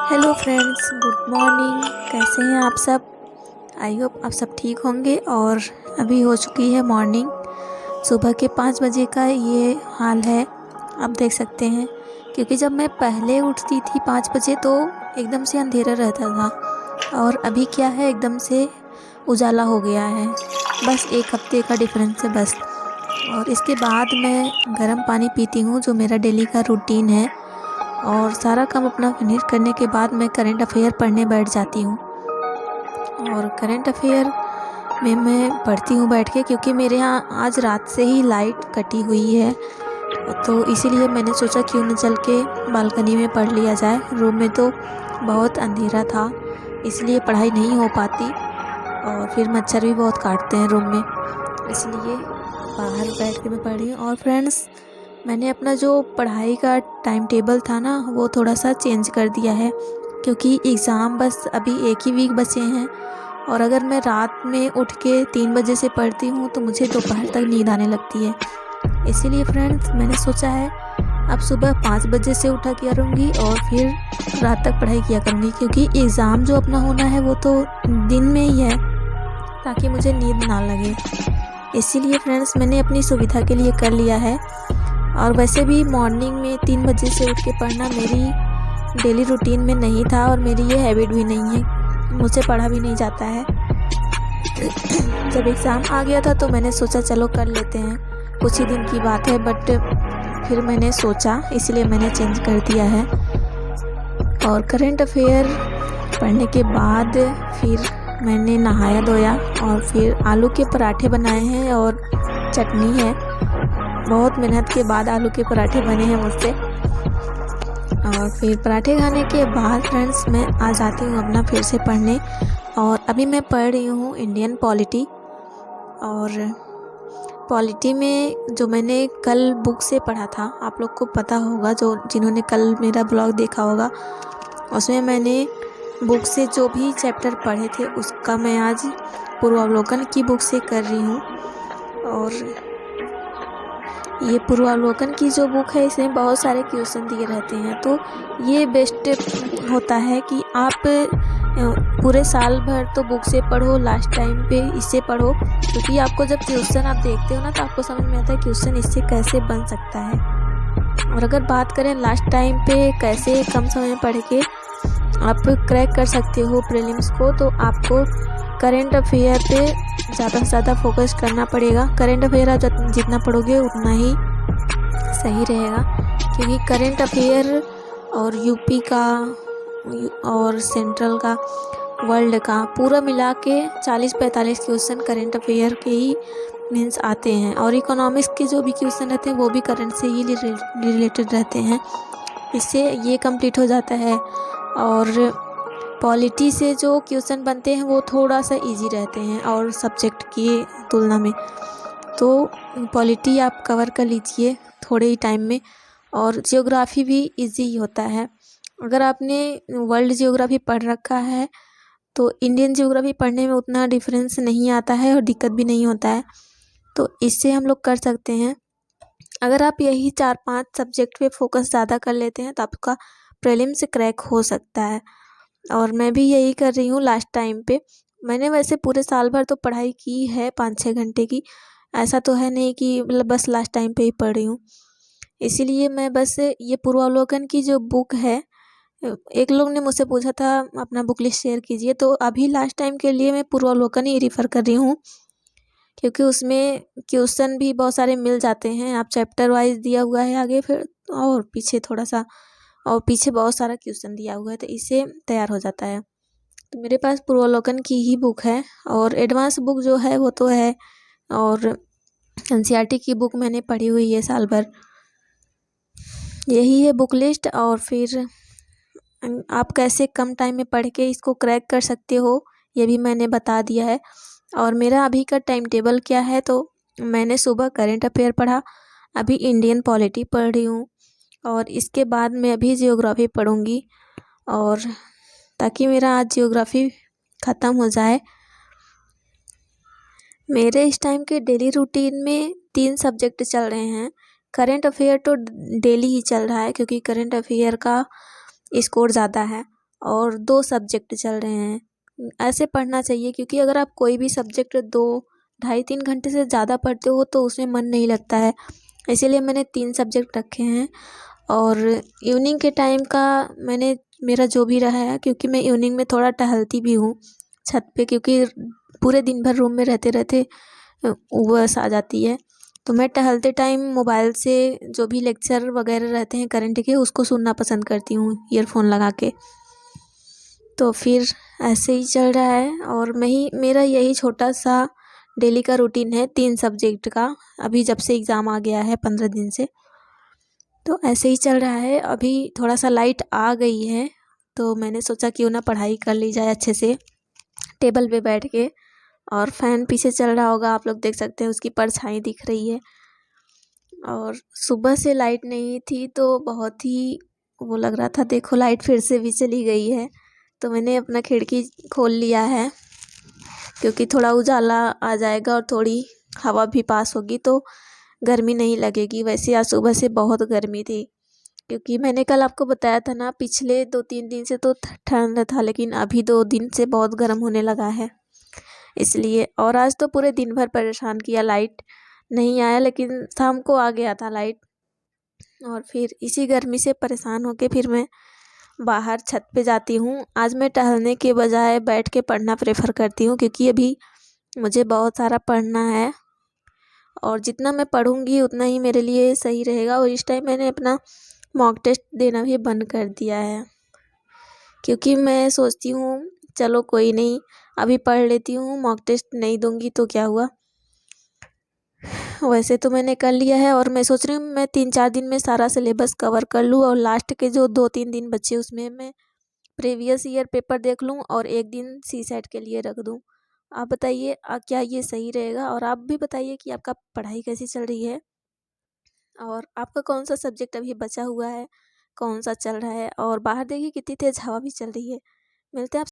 Hello friends, good morning. कैसे हैं आप सब? आई होप आप सब ठीक होंगे। और अभी हो चुकी है मॉर्निंग। सुबह के 5 बजे का ये हाल है, आप देख सकते हैं। क्योंकि जब मैं पहले उठती थी 5 बजे तो एकदम से अंधेरा रहता था, और अभी क्या है, एकदम से उजाला हो गया है। बस एक हफ्ते का डिफरेंस है बस। और इसके बाद मैं गर्म पानी पीती हूँ, जो मेरा डेली का रूटीन है। और सारा काम अपना फिनिश करने के बाद मैं करंट अफेयर पढ़ने बैठ जाती हूँ। और करंट अफेयर में मैं पढ़ती हूँ बैठ के, क्योंकि मेरे यहाँ आज रात से ही लाइट कटी हुई है। तो इसीलिए मैंने सोचा क्यों न चल के बालकनी में पढ़ लिया जाए। रूम में तो बहुत अंधेरा था, इसलिए पढ़ाई नहीं हो पाती, और फिर मच्छर भी बहुत काटते हैं रूम में, इसलिए बाहर बैठ के मैं पढ़ रही हूँ। और फ्रेंड्स, मैंने अपना जो पढ़ाई का टाइम टेबल था ना, वो थोड़ा सा चेंज कर दिया है। क्योंकि एग्ज़ाम बस अभी एक ही वीक बचे हैं, और अगर मैं रात में उठ के 3 बजे से पढ़ती हूँ तो मुझे दोपहर तक नींद आने लगती है। इसीलिए फ्रेंड्स, मैंने सोचा है अब सुबह 5 बजे से उठा किया करूँगी और फिर रात तक पढ़ाई किया करूँगी। क्योंकि एग्ज़ाम जो अपना होना है वो तो दिन में ही है, ताकि मुझे नींद ना लगे। इसीलिए फ्रेंड्स, मैंने अपनी सुविधा के लिए कर लिया है। और वैसे भी मॉर्निंग में 3 बजे से उठ के पढ़ना मेरी डेली रूटीन में नहीं था, और मेरी ये हैबिट भी नहीं है, मुझसे पढ़ा भी नहीं जाता है। जब एग्ज़ाम आ गया था तो मैंने सोचा चलो कर लेते हैं, कुछ ही दिन की बात है। बट फिर मैंने सोचा, इसलिए मैंने चेंज कर दिया है। और करंट अफेयर पढ़ने के बाद फिर मैंने नहाया धोया, और फिर आलू के पराठे बनाए हैं और चटनी है। बहुत मेहनत के बाद आलू के पराठे बने हैं मुझसे। और फिर पराठे खाने के बाद फ्रेंड्स, मैं आ जाती हूँ अपना फिर से पढ़ने। और अभी मैं पढ़ रही हूँ इंडियन पॉलिटी। और पॉलिटी में जो मैंने कल बुक से पढ़ा था, आप लोग को पता होगा, जो जिन्होंने कल मेरा ब्लॉग देखा होगा, उसमें मैंने बुक से जो भी चैप्टर पढ़े थे उसका मैं आज पूर्वावलोकन की बुक से कर रही हूँ। और ये पूर्वावलोकन की जो बुक है, इसमें बहुत सारे क्वेश्चन दिए रहते हैं। तो ये बेस्ट होता है कि आप पूरे साल भर तो बुक से पढ़ो, लास्ट टाइम पे इससे पढ़ो। क्योंकि आपको जब क्वेश्चन आप देखते हो ना, तो आपको समझ में आता है क्वेश्चन इससे कैसे बन सकता है। और अगर बात करें लास्ट टाइम पे कैसे कम समय में पढ़ के आप क्रैक कर सकते हो प्रीलिम्स को, तो आपको करंट अफेयर पे ज़्यादा से ज़्यादा फोकस करना पड़ेगा। करंट अफेयर आप जितना पढ़ोगे उतना ही सही रहेगा। क्योंकि करंट अफेयर और यूपी का और सेंट्रल का, वर्ल्ड का पूरा मिला के 40-45 क्वेश्चन करंट अफेयर के ही मीन्स आते हैं। और इकोनॉमिक्स के जो भी क्वेश्चन रहते हैं वो भी करंट से ही रिलेटेड रहते हैं। इससे ये कंप्लीट हो जाता है। और पॉलिटी से जो क्वेश्चन बनते हैं वो थोड़ा सा इजी रहते हैं और सब्जेक्ट की तुलना में। तो पॉलिटी आप कवर कर लीजिए थोड़े ही टाइम में। और जियोग्राफी भी इजी ही होता है। अगर आपने वर्ल्ड जियोग्राफी पढ़ रखा है तो इंडियन जियोग्राफी पढ़ने में उतना डिफरेंस नहीं आता है और दिक्कत भी नहीं होता है। तो इससे हम लोग कर सकते हैं। अगर आप यही 4-5 सब्जेक्ट पे फोकस ज़्यादा कर लेते हैं तो आपका प्रीलिम्स क्रैक हो सकता है। और मैं भी यही कर रही हूँ लास्ट टाइम पे। मैंने वैसे पूरे साल भर तो पढ़ाई की है 5-6 घंटे की। ऐसा तो है नहीं कि मतलब बस लास्ट टाइम पे ही पढ़ रही हूँ। इसीलिए मैं बस ये पूर्वावलोकन की जो बुक है, एक लोग ने मुझसे पूछा था अपना बुक लिस्ट शेयर कीजिए, तो अभी लास्ट टाइम के लिए मैं पूर्वावलोकन ही रेफ़र कर रही हूँ। क्योंकि उसमें क्वेश्चन भी बहुत सारे मिल जाते हैं। आप चैप्टर वाइज दिया हुआ है आगे, फिर और पीछे थोड़ा सा, और पीछे बहुत सारा क्वेश्चन दिया हुआ है, तो इससे तैयार हो जाता है। तो मेरे पास पूर्वावलोकन की ही बुक है। और एडवांस बुक जो है वो तो है, और एनसीईआरटी की बुक मैंने पढ़ी हुई है साल भर। यही है बुक लिस्ट। और फिर आप कैसे कम टाइम में पढ़ के इसको क्रैक कर सकते हो, ये भी मैंने बता दिया है। और मेरा अभी का टाइम टेबल क्या है, तो मैंने सुबह करंट अफेयर पढ़ा, अभी इंडियन पॉलिटी पढ़ रही हूँ, और इसके बाद मैं अभी जियोग्राफी पढ़ूँगी। और ताकि मेरा आज जियोग्राफी ख़त्म हो जाए। मेरे इस टाइम के डेली रूटीन में 3 सब्जेक्ट चल रहे हैं। करंट अफेयर तो डेली ही चल रहा है, क्योंकि करंट अफेयर का स्कोर ज़्यादा है। और 2 सब्जेक्ट चल रहे हैं। ऐसे पढ़ना चाहिए, क्योंकि अगर आप कोई भी सब्जेक्ट 2 ढाई 3 घंटे से ज़्यादा पढ़ते हो तो उसमें मन नहीं लगता है। इसीलिए मैंने 3 सब्जेक्ट रखे हैं। और इवनिंग के टाइम का मेरा जो भी रहा है, क्योंकि मैं इवनिंग में थोड़ा टहलती भी हूँ छत पे, क्योंकि पूरे दिन भर रूम में रहते रहते उबस आ जाती है। तो मैं टहलते टाइम मोबाइल से जो भी लेक्चर वगैरह रहते हैं करंट के, उसको सुनना पसंद करती हूँ ईयरफोन लगा के। तो फिर ऐसे ही चल रहा है, और मेरा यही छोटा सा डेली का रूटीन है 3 सब्जेक्ट का, अभी जब से एग्ज़ाम आ गया है 15 दिन से। तो ऐसे ही चल रहा है। अभी थोड़ा सा लाइट आ गई है, तो मैंने सोचा क्यों ना पढ़ाई कर ली जाए अच्छे से टेबल पे बैठ के। और फ़ैन पीछे चल रहा होगा, आप लोग देख सकते हैं, उसकी परछाई दिख रही है। और सुबह से लाइट नहीं थी तो बहुत ही वो लग रहा था, देखो लाइट फिर से भी चली गई है। तो मैंने अपना खिड़की खोल लिया है, क्योंकि थोड़ा उजाला आ जाएगा और थोड़ी हवा भी पास होगी तो गर्मी नहीं लगेगी। वैसे आज सुबह से बहुत गर्मी थी, क्योंकि मैंने कल आपको बताया था ना, पिछले 2-3 दिन से तो ठंड था, लेकिन अभी 2 दिन से बहुत गर्म होने लगा है इसलिए। और आज तो पूरे दिन भर परेशान किया, लाइट नहीं आया, लेकिन शाम को आ गया था लाइट। और फिर इसी गर्मी से परेशान होके फिर मैं बाहर छत पे जाती हूँ। आज मैं टहलने के बजाय बैठ के पढ़ना प्रेफर करती हूँ, क्योंकि अभी मुझे बहुत सारा पढ़ना है, और जितना मैं पढ़ूँगी उतना ही मेरे लिए सही रहेगा। और इस टाइम मैंने अपना मॉक टेस्ट देना भी बंद कर दिया है, क्योंकि मैं सोचती हूँ चलो कोई नहीं, अभी पढ़ लेती हूँ, मॉक टेस्ट नहीं दूँगी तो क्या हुआ। वैसे तो मैंने कर लिया है, और मैं सोच रही हूँ मैं 3-4 दिन में सारा सिलेबस कवर कर लूँ, और लास्ट के जो 2-3 दिन बचे उसमें मैं प्रीवियस ईयर पेपर देख लूँ और एक दिन सीसेट के लिए रख दूँ। आप बताइए क्या ये सही रहेगा? और आप भी बताइए कि आपका पढ़ाई कैसी चल रही है, और आपका कौन सा सब्जेक्ट अभी बचा हुआ है, कौन सा चल रहा है। और बाहर देखिए कितनी तेज़ हवा भी चल रही है। मिलते हैं आप